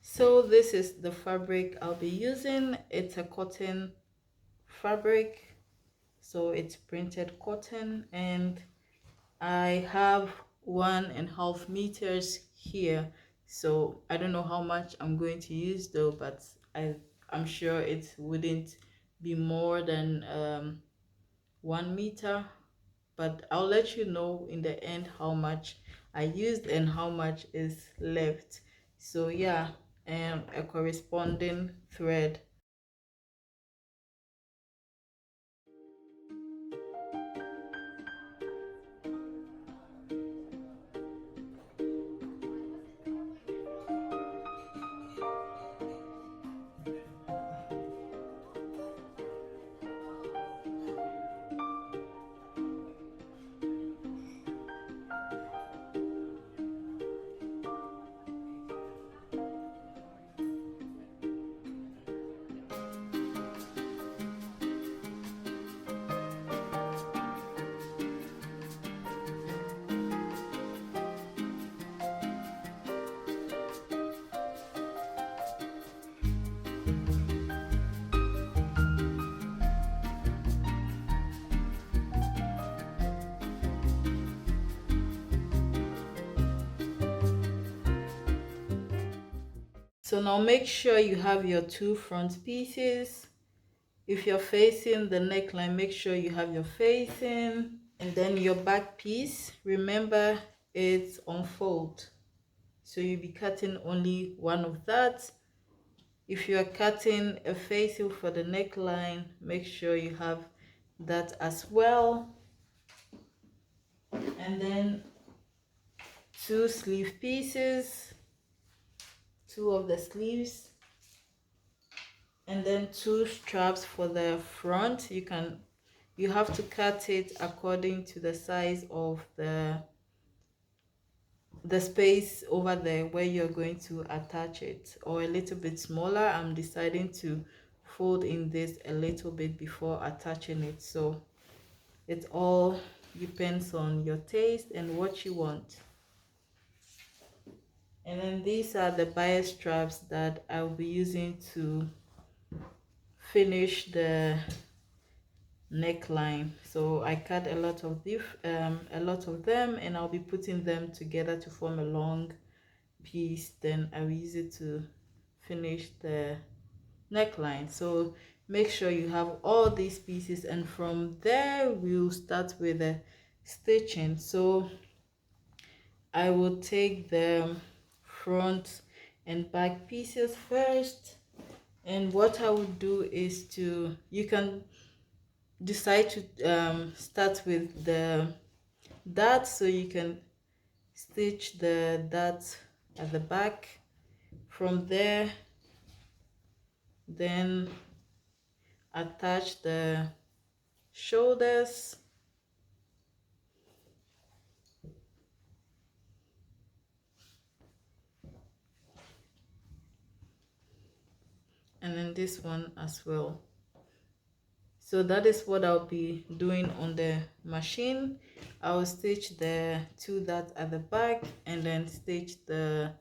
So this is the fabric I'll be using. It's a cotton fabric, so it's printed cotton, and I have 1.5 meters here. So I don't know how much I'm going to use though, but I'm sure it wouldn't be more than 1 meter, but I'll let you know in the end how much I used and how much is left. So yeah, and a corresponding thread. So now make sure you have your 2 front pieces. If you're facing the neckline, make sure you have your facing, and then your back piece, remember it's on fold, so you'll be cutting only one of that. If you are cutting a facing for the neckline, make sure you have that as well. And then 2 sleeve pieces, 2 of the sleeves, and then 2 straps for the front. You have to cut it according to the size of the space over there where you're going to attach it, or a little bit smaller. I'm deciding to fold in this a little bit before attaching it, so it all depends on your taste and what you want. And then these are the bias straps that I'll be using to finish the neckline. So I cut a lot of them, and I'll be putting them together to form a long piece. Then I will use it to finish the neckline. So make sure you have all these pieces, and from there we'll start with the stitching. So I will take the front and back pieces first, and what I would do is you can decide to start with the dart, so you can stitch the dart at the back. From there, then attach the shoulders, and then this one as well. So that is what I'll be doing on the machine. I'll stitch the 2 dots at the back and then stitch the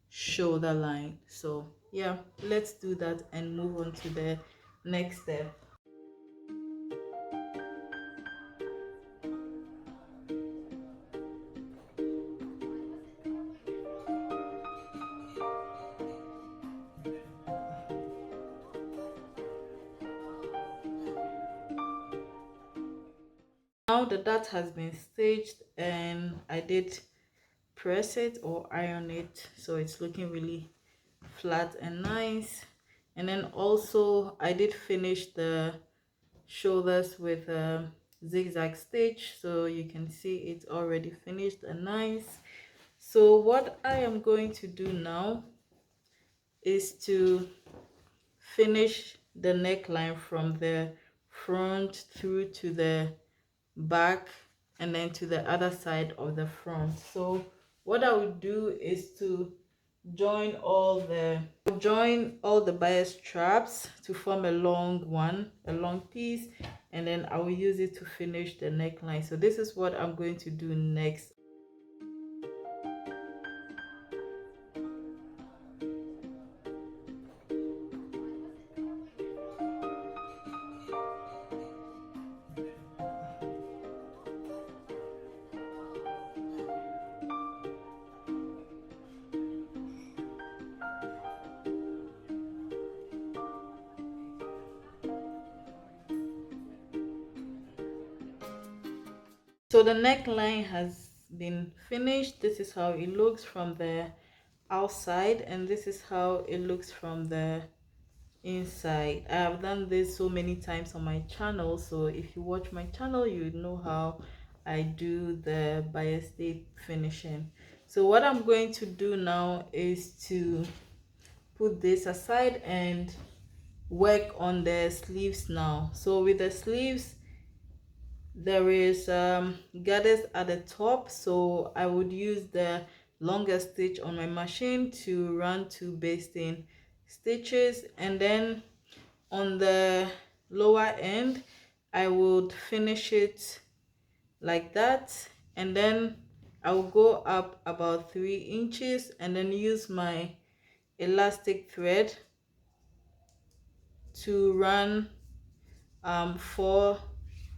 shoulder line. So yeah, let's do that and move on to the next step. Now the dart has been stitched, and I did press it or iron it, so it's looking really flat and nice. And then also I did finish the shoulders with a zigzag stitch, so you can see it's already finished and nice. So what I am going to do now is to finish the neckline from the front through to the back and then to the other side of the front. So what I will do is to join all the bias straps to form a long piece, and then I will use it to finish the neckline. So this is what I'm going to do next. So the neckline has been finished. This is how it looks from the outside, and this is how it looks from the inside. I have done this so many times on my channel, so if you watch my channel you know how I do the bias tape finishing. So what I'm going to do now is to put this aside and work on the sleeves now. So with the sleeves there is gathers at the top, so I would use the longest stitch on my machine to run 2 basting stitches, and then on the lower end I would finish it like that, and then I will go up about 3 inches and then use my elastic thread to run 4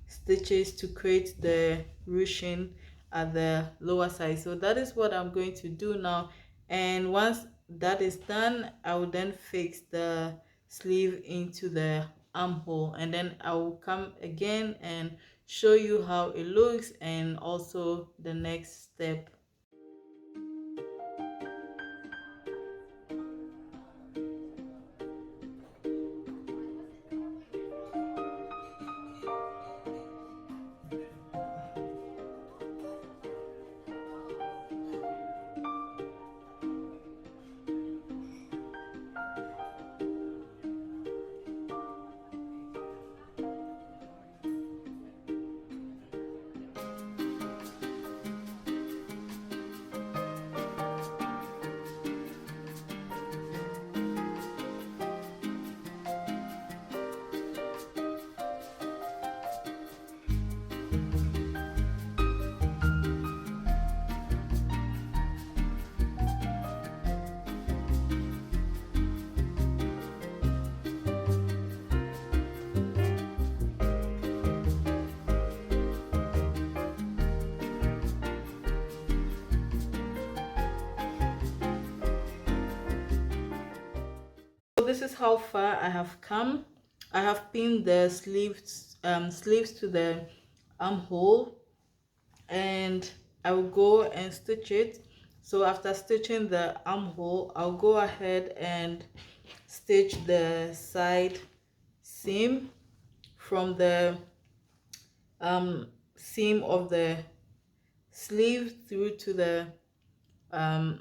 stitches to create the ruching at the lower side. So that is what I'm going to do now, and once that is done I will then fix the sleeve into the armhole, and then I will come again and show you how it looks and also the next step. So this is how far I have come. I have pinned the sleeves to the armhole, and I will go and stitch it. So after stitching the armhole, I'll go ahead and stitch the side seam from the seam of the sleeve through to the um,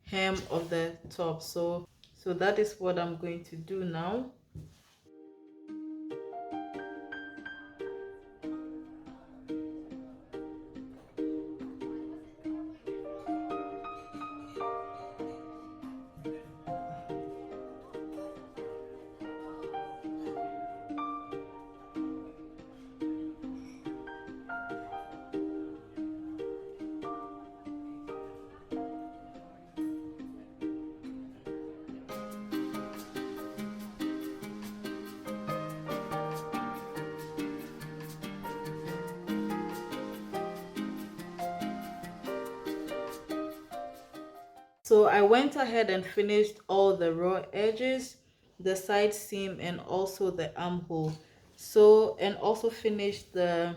hem of the top. So that is what I'm going to do now. So I went ahead and finished all the raw edges, the side seam, and also the armhole. So, and also finished the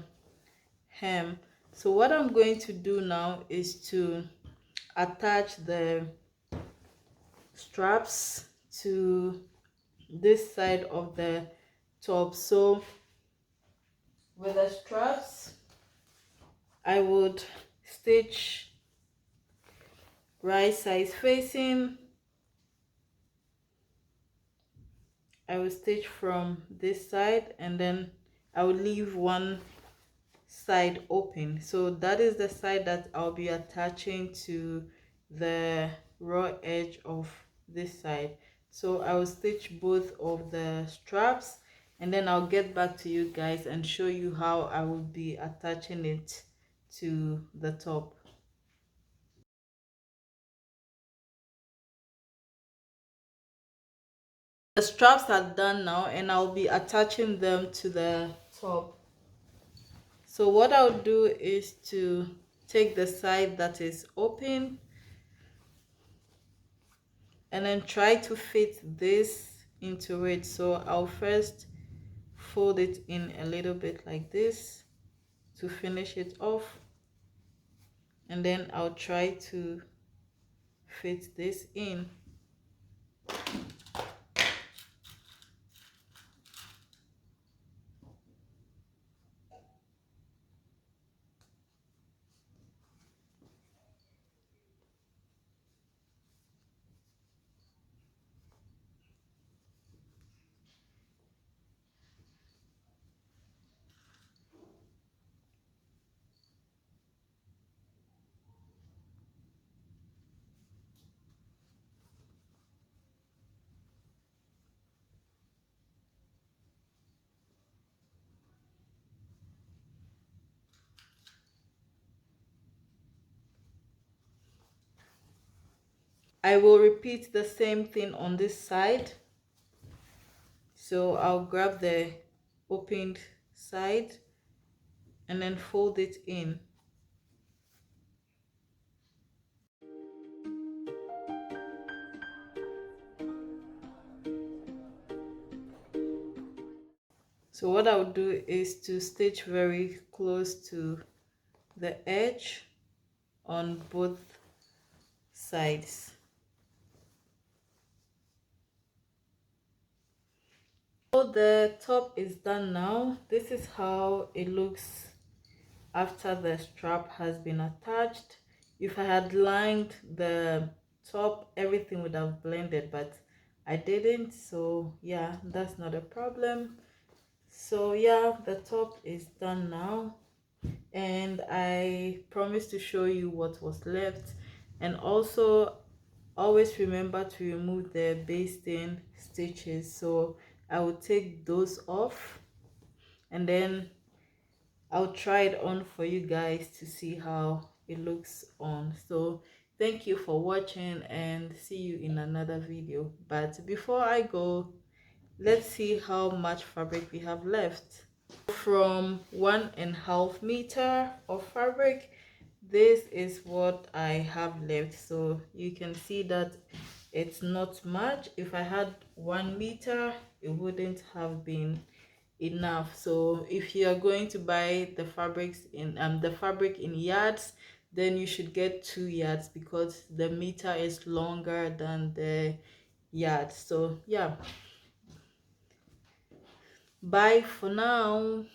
hem. So what I'm going to do now is to attach the straps to this side of the top. So with the straps I would stitch right sides facing. I will stitch from this side, and then I will leave one side open. So that is the side that I'll be attaching to the raw edge of this side. So I will stitch both of the straps, and then I'll get back to you guys and show you how I will be attaching it to the top. The straps are done now, and I'll be attaching them to the top. So what I'll do is to take the side that is open and then try to fit this into it. So I'll first fold it in a little bit like this, to finish it off, and then I'll try to fit this in. I will repeat the same thing on this side. So I'll grab the opened side and then fold it in. So what I'll do is to stitch very close to the edge on both sides. So the top is done now. This is how it looks after the strap has been attached. If I had lined the top, everything would have blended, but I didn't, so yeah, that's not a problem. So yeah, the top is done now, and I promised to show you what was left. And also always remember to remove the basting stitches, so I will take those off and then I'll try it on for you guys to see how it looks on. So thank you for watching and see you in another video. But before I go, let's see how much fabric we have left. From 1.5 meter of fabric, this is what I have left. So you can see that it's not much. If I had 1 meter, it wouldn't have been enough. So if you are going to buy the fabrics in the fabric in yards, then you should get 2 yards because the meter is longer than the yard. So yeah, bye for now.